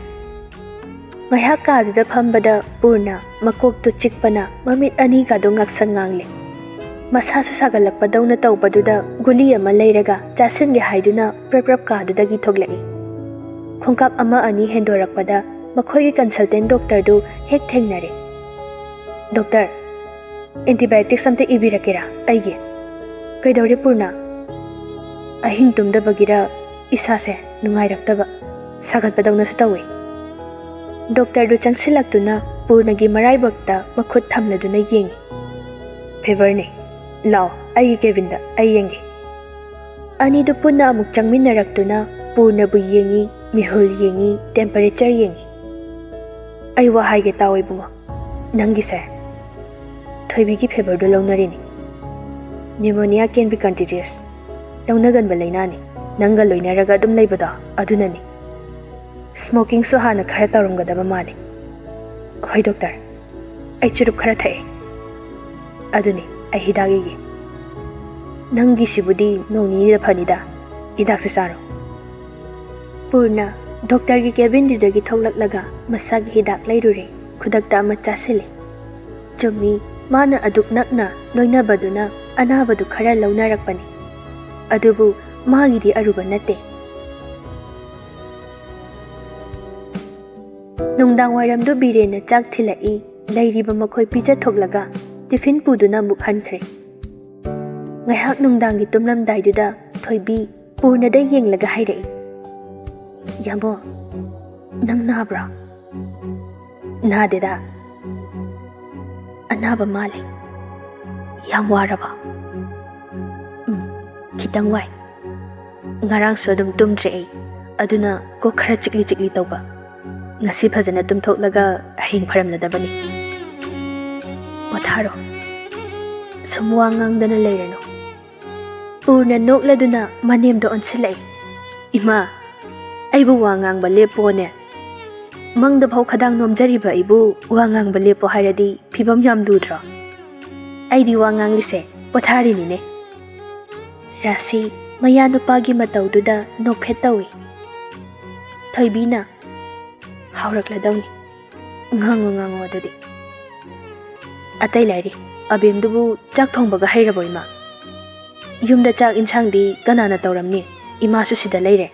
ꯉꯥꯏꯍꯥꯛ ꯀꯥꯗꯨꯗ ꯐꯝꯕꯗ ꯄꯨꯔꯅ ꯃꯀꯣꯛꯇꯨ ꯆꯤꯛꯄꯅ ꯃꯃꯤꯠ ꯑꯅꯤꯒꯗꯣ ꯉꯥꯛꯁꯪ ꯉꯥꯡꯂꯦ. ꯃꯁꯥꯁꯨ ꯁꯥꯒꯠꯂꯛꯄꯗꯧꯅ ꯇꯧꯕꯗꯨꯗ ꯒꯨꯂꯤ ꯑꯃ ꯂꯩꯔꯒ ꯆꯥꯁꯤꯟꯒꯦ ꯍꯥꯏꯗꯨꯅ ꯄ꯭ꯔꯞ ꯀꯥꯗꯨꯗꯒꯤ ꯊꯣꯛꯂꯛꯏ. ꯈꯣꯡꯀꯥꯞ 1-2 ꯍꯦꯟꯗꯣꯔꯛꯄꯗ ꯃꯈꯣꯏꯒꯤ ꯀꯟꯁꯜꯇꯦꯟ ꯗꯣꯛꯇꯔꯗꯨ ꯍꯦꯛ ꯊꯦꯡꯅꯔꯦ. ꯗꯣꯛꯇꯔ, ꯑꯦꯟꯇꯤꯕꯥꯌꯣꯇꯤꯛꯁ ꯑꯝꯇ ꯏꯕꯤꯔꯛꯀꯦꯔꯥ ꯑꯩꯒꯤ? ꯀꯩꯗꯧꯔꯦ ꯄꯨꯔꯅ? ꯑꯍꯤꯡ ꯇꯨꯝꯗꯕꯒꯤꯔ ꯏꯁꯥꯁꯦ ꯅꯨꯡꯉꯥꯏꯔꯛꯇꯕ, ꯁꯥꯒꯠꯄꯗꯧꯅꯁꯨ ꯇꯧꯏ. ꯗꯣꯛꯇꯔꯗꯨ ꯆꯪꯁꯤꯜꯂꯛꯇꯨꯅ ꯄꯨꯔꯅꯒꯤ ꯃꯔꯥꯏꯕꯛꯇ ꯃꯈꯨꯠ ꯊꯝꯂꯗꯨꯅ ꯌꯦꯡꯉꯤ. ꯐꯤꯚꯔꯅꯦ. ꯂꯥꯎ ꯑꯩꯒꯤ ꯀꯦꯕꯤꯟꯗ ꯑꯩ ꯌꯦꯡꯒꯦ. ꯑꯅꯤꯗꯨ ꯄꯨꯟꯅ ꯑꯃꯨꯛ ꯆꯪꯃꯤꯟꯅꯔꯛꯇꯨꯅ ꯄꯨꯔꯅꯕꯨ ꯌꯦꯡꯉꯤ, ꯃꯤꯍꯨꯜ ꯌꯦꯡꯉꯤ, ꯇꯦꯝꯄꯔꯦꯆꯔ ꯌꯦꯡꯉꯤ. ꯑꯩ ꯋꯥ ꯍꯥꯏꯒꯦ ꯇꯥꯎ ꯏꯕꯨꯡꯉꯣ. ꯅꯪꯒꯤꯁꯦ ꯊꯣꯏꯕꯤꯒꯤ ꯐꯤꯚꯔꯗꯨ ꯂꯧꯅꯔꯤꯅꯤ. ꯅ꯭ꯌꯨꯃꯣꯅꯤꯌꯥ ꯀꯦꯟ ꯕꯤ ꯀꯟꯇꯤꯖꯤꯌꯁ. ꯂꯧꯅꯒꯟꯕ ꯂꯩꯅꯥꯅꯤ. ꯅꯪꯒ ꯂꯣꯏꯅꯔꯒ ꯑꯗꯨꯝ ꯂꯩꯕꯗꯣ ꯑꯗꯨꯅꯅꯤ. ꯁ꯭ꯃꯣꯀꯤꯡꯁꯨ ꯍꯥꯟꯅ ꯈꯔ ꯇꯧꯔꯝꯒꯗꯕ ꯃꯥꯜꯂꯤ. ꯍꯣꯏ ꯗꯣꯛꯇꯔ, ꯑꯩ ꯆꯨꯔꯨꯞ ꯈꯔ ꯊꯛꯑꯦ. ꯑꯗꯨꯅꯤ ꯑꯩ ꯍꯤꯗꯥꯛ ꯏꯒꯦ. ꯅꯪꯒꯤꯁꯤꯕꯨꯗꯤ ꯅꯣꯡ ꯅꯤꯅꯤꯗ ꯐꯅꯤꯗ. ꯍꯤꯗꯥꯛꯁꯤ ꯆꯥꯔꯣ. ꯄꯨꯔꯅ ꯗꯣꯛꯇꯔꯒꯤ ꯀꯦꯕꯤꯟꯗꯨꯗꯒꯤ ꯊꯣꯛꯂꯛꯂꯒ ꯃꯁꯥꯒꯤ ꯍꯤꯗꯥꯛ ꯂꯩꯔꯨꯔꯦ. ꯈꯨꯗꯛꯇ ꯑꯃ ꯆꯥꯁꯤꯜꯂꯤ. ꯆꯨꯝꯃꯤ, ꯃꯥꯅ ꯑꯗꯨꯛ ꯅꯛꯅ ꯂꯣꯏꯅꯕꯗꯨꯅ ꯑꯅꯥꯕꯗꯨ ꯈꯔ ꯂꯧꯅꯔꯛꯄꯅꯤ. ꯑꯗꯨꯕꯨ ꯃꯥꯒꯤꯗꯤ ꯑꯔꯨꯕ ꯅꯠꯇꯦ. ꯅꯨꯡꯗꯥꯡ ꯋꯥꯏꯔꯝꯗꯨ ꯕꯤꯔꯦꯟꯅ ꯆꯥꯛ ꯊꯤꯜꯂꯛꯏ. ꯂꯩꯔꯤꯕ ꯃꯈꯣꯏ ꯄꯤꯖꯊꯣꯛꯂꯒ ꯇꯤꯐꯤꯟ ꯄꯨꯗꯨꯅ ꯑꯃꯨꯛ ꯍꯟꯈ꯭ꯔꯦ꯫ ꯉꯥꯏꯍꯥꯛ ꯅꯨꯡꯗꯥꯡꯒꯤ ꯇꯨꯝꯂꯝꯗꯥꯏꯗꯨꯗ ꯊꯣꯏꯕꯤ ꯄꯨꯔꯅꯗ ꯌꯦꯡꯂꯒ ꯍꯥꯏꯔꯛꯏ, "ꯌꯥꯝꯕꯣ, ꯅꯪ ꯅꯥꯕ꯭ꯔꯣ?" "ꯅꯥꯗꯦꯗ." "ꯑꯅꯥꯕ ꯃꯥꯜꯂꯦ. ꯌꯥꯝ ꯋꯥꯔꯕ?" "ꯈꯤꯇꯪ ꯋꯥꯏ. ꯉꯔꯥꯡꯁꯨ ꯑꯗꯨꯝ ꯇꯨꯝꯗ꯭ꯔꯦ ꯑꯩ, ꯑꯗꯨꯅ ꯀꯣꯛ ꯈꯔ ꯆꯤꯛꯂꯤ ꯇꯧꯕ. ꯉꯁꯤ ꯐꯖꯅ ꯇꯨꯝꯊꯣꯛꯂꯒ ꯍꯌꯦꯡ ꯐꯔꯝꯂꯗꯕꯅꯤ." "ꯄꯣꯊꯥꯔꯣ. ꯁꯨꯝ ꯋꯥ ꯉꯥꯡꯗꯅ ꯂꯩꯔꯅꯨ." ꯄꯨꯔꯅ ꯅꯣꯛꯂꯗꯨꯅ ꯃꯅꯦꯝꯗ ꯑꯣꯟꯁꯤꯜꯂꯛꯏ, "ꯏꯃꯥ, ꯑꯩꯕꯨ ꯋꯥ ꯉꯥꯡꯕ ꯂꯦꯞꯄꯣꯅꯦ. ꯃꯪꯗꯐꯥꯎ ꯈꯗꯥꯡ ꯅꯣꯝꯖꯔꯤꯕ ꯑꯩꯕꯨ ꯋꯥ ꯉꯥꯡꯕ ꯂꯦꯞꯄꯣ ꯍꯥꯏꯔꯗꯤ ꯐꯤꯕꯝ ꯌꯥꯝ ꯂꯨꯗ꯭ꯔꯣ? ꯑꯩꯗꯤ ꯋꯥ ꯉꯥꯡꯂꯤꯁꯦ ꯄꯣꯊꯥꯔꯤꯅꯤꯅꯦ." ꯔꯥꯁꯤ ꯃꯌꯥ ꯅꯨꯄꯥꯒꯤ ꯃꯇꯧꯗꯨꯗ ꯅꯣꯛꯐꯦꯠ ꯇꯧꯏ꯫ ꯊꯣꯏꯕꯤꯅ, "ꯍꯥꯎꯔꯛꯂꯗꯧꯅꯤ. ꯉꯥꯡꯉꯣ ꯑꯗꯨꯗꯤ." "ꯑꯇꯩ ꯂꯥꯏꯔꯤ. ꯑꯕꯦꯝꯗꯨꯕꯨ ꯆꯥꯛ ꯊꯣꯡꯕꯒ ꯍꯩꯔꯕꯣ ꯏꯃꯥ?" "ꯌꯨꯝꯗ ꯆꯥꯛ ꯏꯟꯁꯥꯡꯗꯤ ꯀꯅꯥꯅ ꯇꯧꯔꯝꯅꯤ? ꯏꯃꯥꯁꯨ ꯁꯤꯗ ꯂꯩꯔꯦ."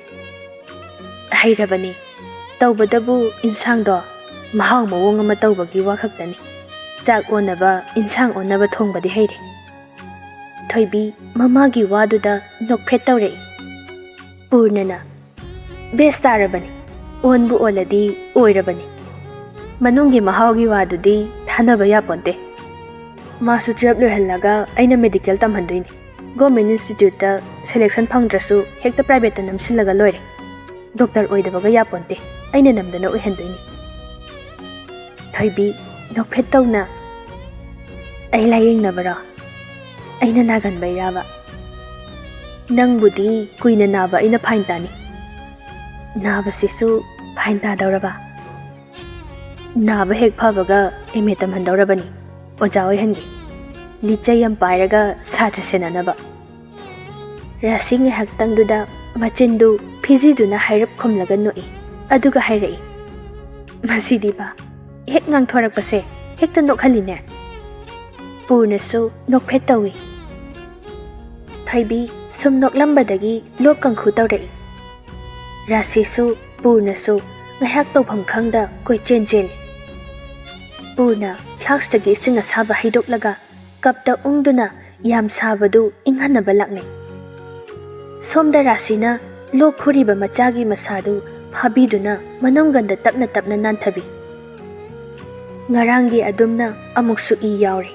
"ꯍꯩꯔꯕꯅꯤ. ꯇꯧꯕꯗꯕꯨ ꯏꯟꯁꯥꯡꯗꯣ ꯃꯍꯥꯎ ꯃꯑꯣꯡ ꯑꯃ ꯇꯧꯕꯒꯤ ꯋꯥ ꯈꯛꯇꯅꯤ. ꯆꯥꯛ ꯑꯣꯟꯅꯕ ꯏꯟꯁꯥꯡ ꯑꯣꯟꯅꯕ ꯊꯣꯡꯕꯗꯤ ꯍꯩꯔꯦ." ꯊꯣꯏꯕꯤ ꯃꯃꯥꯒꯤ ꯋꯥꯗꯨꯗ ꯅꯣꯛꯐꯦꯠ ꯇꯧꯔꯛꯏ꯫ ꯄꯨꯔꯅꯅ, "ꯕꯦꯁ ꯇꯥꯔꯕꯅꯤ. ꯑꯣꯟꯕꯨ ꯑꯣꯜꯂꯗꯤ ꯑꯣꯏꯔꯕꯅꯤ. ꯃꯅꯨꯡꯒꯤ ꯃꯍꯥꯎꯒꯤ ꯋꯥꯗꯨꯗꯤ ꯊꯥꯅꯕ ꯌꯥꯄꯣꯟꯇꯦ. ꯃꯥꯁꯨ 12 ꯂꯣꯏꯍꯜꯂꯒ ꯑꯩꯅ ꯃꯦꯗꯤꯀꯦꯜ ꯇꯝꯍꯟꯗꯣꯏꯅꯤ. ꯒꯣꯔꯃꯦꯟ ꯏꯟꯁꯇꯤꯇ꯭ꯌꯨꯠꯇ ꯁꯦꯂꯦꯛꯁꯟ ꯐꯪꯗ꯭ꯔꯁꯨ ꯍꯦꯛꯇ ꯄ꯭ꯔꯥꯏꯚꯦꯠꯇ ꯅꯝꯁꯤꯜꯂꯒ ꯂꯣꯏꯔꯦ. ꯗꯣꯛꯇꯔ ꯑꯣꯏꯗꯕꯒ ꯌꯥꯄꯣꯟꯇꯦ. ꯑꯩꯅ ꯅꯝꯗꯅ ꯑꯣꯏꯍꯟꯗꯣꯏꯅꯤ." ꯊꯣꯏꯕꯤ ꯅꯣꯛꯐꯦꯠ ꯇꯧꯅ, "ꯑꯩ ꯂꯥꯌꯦꯡꯅꯕꯔꯣ? ꯑꯩꯅ ꯅꯥꯒꯟꯕꯩꯔꯥꯕ? ꯅꯪꯕꯨꯗꯤ ꯀꯨꯏꯅ ꯅꯥꯕ ꯑꯩꯅ ꯐꯥꯏꯟ ꯇꯥꯅꯤ." "ꯅꯥꯕꯁꯤꯁꯨ ꯐꯥꯏꯟ ꯇꯥꯗꯧꯔꯕ?" "ꯅꯥꯕ ꯍꯦꯛ ꯐꯕꯒ MA ꯇꯝꯍꯟꯗꯧꯔꯕꯅꯤ. ꯑꯣꯖꯥ ꯑꯣꯏꯍꯟꯒꯦ. ꯂꯤꯆꯩ ꯑꯃ ꯄꯥꯏꯔꯒ ꯁꯥꯇ꯭ꯔ ꯁꯦꯟꯅꯅꯕ." ꯔꯥꯁꯤ ꯉꯥꯏꯍꯥꯛꯇꯪꯗꯨꯗ ꯃꯆꯤꯟꯗꯨ ꯐꯤꯖꯤꯗꯨꯅ ꯍꯥꯏꯔꯞ ꯈꯨꯝꯂꯒ ꯅꯣꯛꯏ, ꯑꯗꯨꯒ ꯍꯥꯏꯔꯛꯏ, "ꯃꯁꯤꯗꯤꯕ ꯍꯦꯛ ꯉꯥꯡꯊꯣꯔꯛꯄꯁꯦ ꯍꯦꯛꯇ ꯅꯣꯛꯍꯜꯂꯤꯅꯦ." ꯄꯨꯔꯅꯁꯨ ꯅꯣꯛꯐꯦꯠ ꯇꯧꯏ꯫ ꯊꯣꯏꯕꯤ ꯁꯨꯝ ꯅꯣꯛꯂꯝꯕꯗꯒꯤ ꯂꯣꯛ ꯀꯪꯈꯨ ꯇꯧꯔꯛꯏ꯫ ꯔꯥꯁꯤꯁꯨ ꯄꯨꯔꯅꯁꯨ ꯉꯥꯏꯍꯥꯛ ꯇꯧꯐꯝ ꯈꯪꯗ ꯀꯣꯏꯆꯦꯟ ꯆꯦꯜꯂꯤ꯫ ꯄꯨꯔꯅ ꯐ꯭ꯂꯥꯛꯁꯇꯒꯤ ꯏꯁꯤꯡ ꯑꯁꯥꯕ ꯍꯩꯗꯣꯛꯂꯒ ꯀꯞꯇ ꯎꯪꯗꯨꯅ ꯌꯥꯝ ꯁꯥꯕꯗꯨ ꯏꯪꯍꯟꯅꯕ ꯂꯥꯛꯅꯩ꯫ ꯁꯣꯝꯗ ꯔꯥꯁꯤꯅ ꯂꯣꯛ ꯈꯨꯔꯤꯕ ꯃꯆꯥꯒꯤ ꯃꯁꯥꯗꯨ ꯐꯥꯕꯤꯗꯨꯅ ꯃꯅꯨꯡꯒꯟꯗ ꯇꯞꯅ ꯅꯥꯟꯊꯕꯤ꯫ ꯉꯔꯥꯡꯒꯤ ꯑꯗꯨꯝꯅ ꯑꯃꯨꯛꯁꯨ ꯏ ꯌꯥꯎꯔꯤ꯫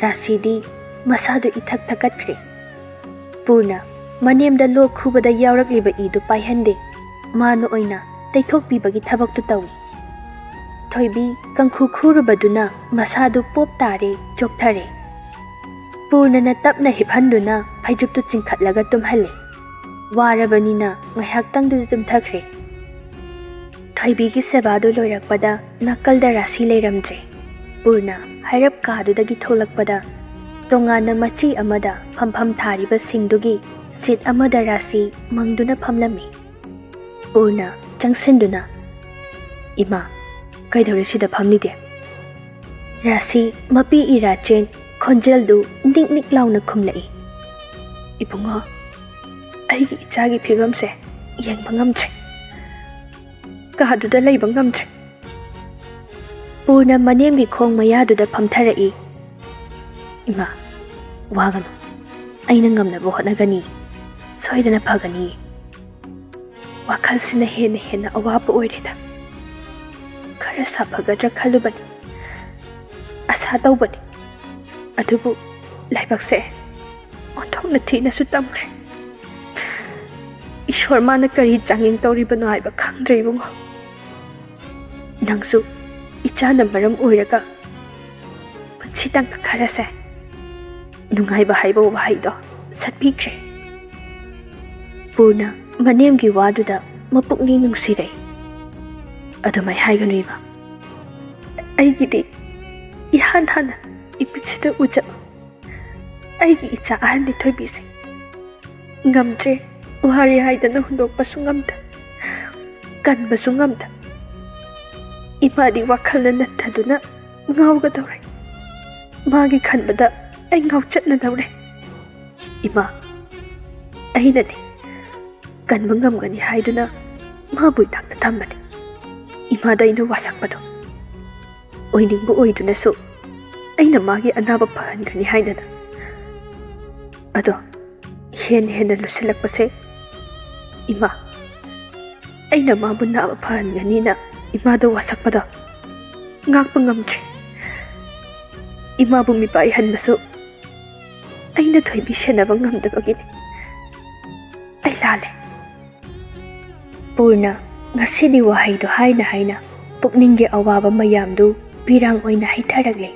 ꯔꯥꯁꯤꯗꯤ ꯃꯁꯥꯗꯨ ꯏꯊꯛ ꯊꯛꯀꯠꯈ꯭ꯔꯦ꯫ ꯄꯨꯔꯅ ꯃꯅꯦꯝꯗ ꯂꯣꯛ ꯈꯨꯕꯗ ꯌꯥꯎꯔꯛꯂꯤꯕ ꯏꯗꯨ ꯄꯥꯏꯍꯟꯗꯦ, ꯃꯥꯅ ꯑꯣꯏꯅ ꯇꯩꯊꯣꯛꯄꯤꯕꯒꯤ ꯊꯕꯛꯇꯨ ꯇꯧꯏ꯫ ꯊꯣꯏꯕꯤ ꯀꯪꯈꯨ ꯈꯨꯔꯨꯕꯗꯨꯅ ꯃꯁꯥꯗꯨ ꯄꯣꯞ ꯇꯥꯔꯦ, ꯆꯣꯛꯊꯔꯦ꯫ ꯄꯨꯔꯅꯅ ꯇꯞꯅ ꯍꯤꯞꯍꯟꯗꯨꯅ ꯐꯩꯖꯨꯞꯇꯨ ꯆꯤꯡꯈꯠꯂꯒ ꯇꯨꯝꯍꯜꯂꯦ꯫ ꯋꯥꯔꯕꯅꯤꯅ ꯉꯥꯏꯍꯥꯛꯇꯪꯗꯨ ꯇꯨꯝꯊꯈ꯭ꯔꯦ꯫ ꯊꯣꯏꯕꯤꯒꯤ ꯁꯦꯕꯥꯗꯨ ꯂꯣꯏꯔꯛꯄꯗ ꯅꯥꯀꯜꯗ ꯔꯥꯁꯤ ꯂꯩꯔꯝꯗ꯭ꯔꯦ꯫ ꯄꯨꯔꯅ ꯍꯥꯏꯔꯞ ꯀꯥꯗꯨꯗꯒꯤ ꯊꯣꯛꯂꯛꯄꯗ ꯇꯣꯉꯥꯟꯅ ꯃꯆꯤ ꯑꯃꯗ ꯐꯝꯐꯝ ꯊꯥꯔꯤꯕꯁꯤꯡꯗꯨꯒꯤ ꯁꯤꯠ ꯑꯃꯗ ꯔꯥꯁꯤ ꯃꯪꯗꯨꯅ ꯐꯝꯂꯝꯃꯤ꯫ ꯄꯨꯔꯅ ꯆꯪꯁꯤꯟꯗꯨꯅ, "ꯏꯃꯥ, ꯀꯩꯗꯧꯔꯦ ꯁꯤꯗ ꯐꯝꯂꯤꯗꯦ?" ꯔꯥꯁꯤ ꯃꯄꯤ ꯏꯔꯥ ꯆꯦꯟ ꯈꯣꯟꯖꯦꯜꯗꯨ ꯅꯤꯛ ꯅꯤꯛ ꯂꯥꯎꯅ ꯈꯨꯝꯂꯛꯏ, "ꯏꯕꯨꯡꯉꯣ, ꯑꯩꯒꯤ ꯏꯆꯥꯒꯤ ꯐꯤꯕꯝꯁꯦ ꯌꯦꯡꯕ ꯉꯝꯗ꯭ꯔꯦ. ꯀꯥꯗꯨꯗ ꯂꯩꯕ ꯉꯝꯗ꯭ꯔꯦ." ꯄꯨꯔꯅ ꯃꯅꯦꯝꯒꯤ ꯈꯣꯡ ꯃꯌꯥꯗꯨꯗ ꯐꯝꯊꯔꯛꯏ꯫ "ꯏꯃꯥ, ꯋꯥꯒꯅꯨ. ꯑꯩꯅ ꯉꯝꯅꯕ ꯍꯣꯠꯅꯒꯅꯤ. ꯁꯣꯏꯗꯅ ꯐꯒꯅꯤ. ꯋꯥꯈꯜꯁꯤꯅ ꯍꯦꯟꯅ ꯑꯋꯥꯕ ꯑꯣꯏꯔꯦꯗ. ꯈꯔ ꯁꯥꯐꯒꯗ꯭ꯔꯥ ꯈꯜꯂꯨꯕꯅꯤ. ꯑꯁꯥ ꯇꯧꯕꯅꯤ. ꯑꯗꯨꯕꯨ ꯂꯥꯏꯕꯛꯁꯦ ꯑꯣꯟꯊꯣꯛꯅ ꯊꯤꯅꯁꯨ ꯇꯝꯈ꯭ꯔꯦ. ꯏꯁꯣꯔ ꯃꯥꯅ ꯀꯔꯤ ꯆꯥꯡꯌꯦꯡ ꯇꯧꯔꯤꯕꯅꯣ ꯍꯥꯏꯕ ꯈꯪꯗ꯭ꯔꯦ ꯏꯕꯨꯡꯉꯣ. ꯅꯪꯁꯨ ꯏꯆꯥꯅ ꯃꯔꯝ ꯑꯣꯏꯔꯒ ꯄꯨꯟꯁꯤ ꯇꯥꯡꯀꯛ ꯈꯔꯁꯦ ꯅꯨꯡꯉꯥꯏꯕ ꯍꯥꯏꯕ ꯋꯥꯍꯩꯗꯣ ꯁꯠꯄꯤꯈ꯭ꯔꯦ." ꯄꯨꯔꯅ ꯃꯅꯦꯝꯒꯤ ꯋꯥꯗꯨꯗ ꯃꯄꯨꯛꯅꯤꯡ ꯅꯨꯡꯁꯤꯔꯛꯏ꯫ "ꯑꯗꯨꯃꯥꯏ ꯍꯥꯏꯒꯅꯨ ꯏꯃꯥ. ꯑꯩꯒꯤꯗꯤ ꯏꯍꯥꯟ ꯍꯥꯟꯅ ꯏꯃꯤꯠꯁꯤꯗ ꯎꯖꯕ ꯑꯩꯒꯤ ꯏꯆꯥ ꯑꯍꯟꯗꯤ ꯊꯣꯏꯕꯤꯁꯦ. ꯉꯝꯗ꯭ꯔꯦ ꯋꯥꯔꯦ ꯍꯥꯏꯗꯅ ꯍꯨꯟꯗꯣꯛꯄꯁꯨ ꯉꯝꯗ, ꯀꯟꯕꯁꯨ ꯉꯝꯗ. ꯏꯃꯥꯗꯤ ꯋꯥꯈꯜꯅ ꯅꯟꯊꯗꯨꯅ ꯉꯥꯎꯒꯗꯧꯔꯦ. ꯃꯥꯒꯤ ꯈꯟꯕꯗ ꯑꯩ ꯉꯥꯎꯆꯠꯅꯗꯧꯔꯦ. ꯏꯃꯥ, ꯑꯩꯅꯅꯦ ꯀꯟꯕ ꯉꯝꯒꯅꯤ ꯍꯥꯏꯗꯨꯅ ꯃꯥꯕꯨ ꯏꯅꯥꯛꯇ ꯊꯝꯕꯅꯤ. ꯏꯃꯥꯗ ꯑꯩꯅ ꯋꯥꯁꯛꯄꯗꯣ. ꯑꯣꯏꯅꯤꯡꯕ ꯑꯣꯏꯗꯨꯅꯁꯨ ꯑꯩꯅ ꯃꯥꯒꯤ ꯑꯅꯥꯕ ꯐꯍꯟꯒꯅꯤ ꯍꯥꯏꯗꯅ. ꯑꯗꯣ ꯍꯦꯟꯅ ꯂꯨꯁꯤꯜꯂꯛꯄꯁꯦ ꯏꯃꯥ, ꯑꯩꯅ ꯃꯥꯕꯨ ꯅꯥꯕ ꯐꯍꯟꯒꯅꯤꯅ ꯏꯃꯥꯗ ꯋꯥꯁꯛꯄꯗꯣ ꯉꯥꯛꯄ ꯉꯝꯗ꯭ꯔꯦ. ꯏꯃꯥꯕꯨ ꯃꯤꯄꯥꯏꯍꯟꯕꯁꯨ ꯑꯩꯅ ꯊꯣꯏꯕꯤ ꯁꯦꯟꯅꯕ ꯉꯝꯗꯕꯒꯤꯅꯤ. ꯑꯩ ꯂꯥꯜꯂꯦ. ꯄꯨꯔꯅ ꯉꯁꯤꯗꯤ ꯋꯥꯍꯩꯗꯣ ꯍꯥꯏꯅ ꯄꯨꯛꯅꯤꯡꯒꯤ ꯑꯋꯥꯕ ꯃꯌꯥꯝꯗꯨ ꯄꯤꯔꯥꯡ ꯑꯣꯏꯅ ꯍꯩꯊꯔꯛꯂꯦ.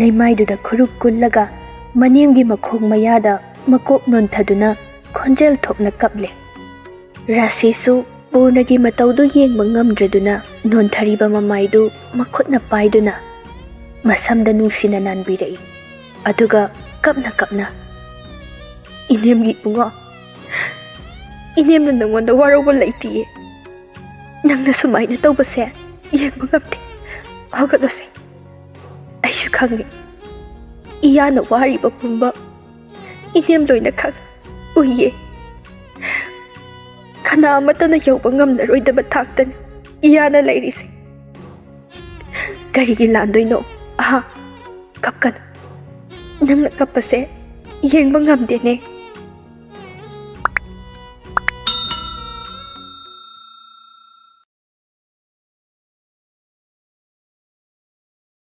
ꯂꯩꯃꯥꯏꯗꯨꯗ ꯈꯨꯔꯨꯞ ꯀꯨꯜꯂꯒ ꯃꯅꯦꯝꯒꯤ ꯃꯈꯣꯡ ꯃꯌꯥꯗ ꯃꯀꯣꯛ ꯅꯣꯟꯊꯗꯨꯅ ꯈꯣꯟꯖꯦꯜ ꯊꯣꯛꯅ ꯀꯞꯂꯦ. ꯔꯥꯁꯤꯁꯨ ꯄꯨꯔꯅꯒꯤ ꯃꯇꯧꯗꯨ ꯌꯦꯡꯕ ꯉꯝꯗ꯭ꯔꯗꯨꯅ ꯅꯣꯟꯊꯔꯤꯕ ꯃꯃꯥꯏꯗꯨ ꯃꯈꯨꯠꯅ ꯄꯥꯏꯗꯨꯅ ꯃꯁꯝꯗ ꯅꯨꯡꯁꯤꯅ ꯅꯥꯟꯕꯤꯔꯛꯏ. ꯑꯗꯨꯒ ꯀꯞꯅ "ꯏꯅꯦꯝꯒꯤ ꯏꯕꯨꯡꯉꯣ, ꯏꯅꯦꯝꯅ ꯅꯪꯉꯣꯟꯗ ꯋꯥꯔꯧꯕ ꯂꯩꯇꯤꯌꯦ. ꯅꯪꯅ ꯁꯨꯃꯥꯏꯅ ꯇꯧꯕꯁꯦ ꯌꯦꯡꯕ ꯉꯝꯗꯦ. ꯍꯧꯒꯠꯂꯣꯁꯦ. ꯑꯩꯁꯨ ꯈꯪꯉꯦ. ꯏꯌꯥꯅ ꯋꯥꯔꯤꯕ ꯄꯨꯝꯕ ꯏꯅꯦꯝ ꯂꯣꯏꯅ ꯎꯏꯌꯦ. ꯈꯅꯥ ꯑꯃꯠꯇꯅ ꯌꯧꯕ ꯉꯝꯂꯔꯣꯏꯗꯕ ꯊꯥꯛꯇꯅꯤ ꯏꯌꯥꯅ ꯂꯩꯔꯤꯁꯦ. ꯀꯔꯤꯒꯤ ꯂꯥꯟꯗꯣꯏꯅꯣ? ꯀꯞꯀꯅꯨ. ꯅꯪꯅ ꯀꯞꯄꯁꯦ ꯌꯦꯡꯕ ꯉꯝꯗꯦꯅꯦ."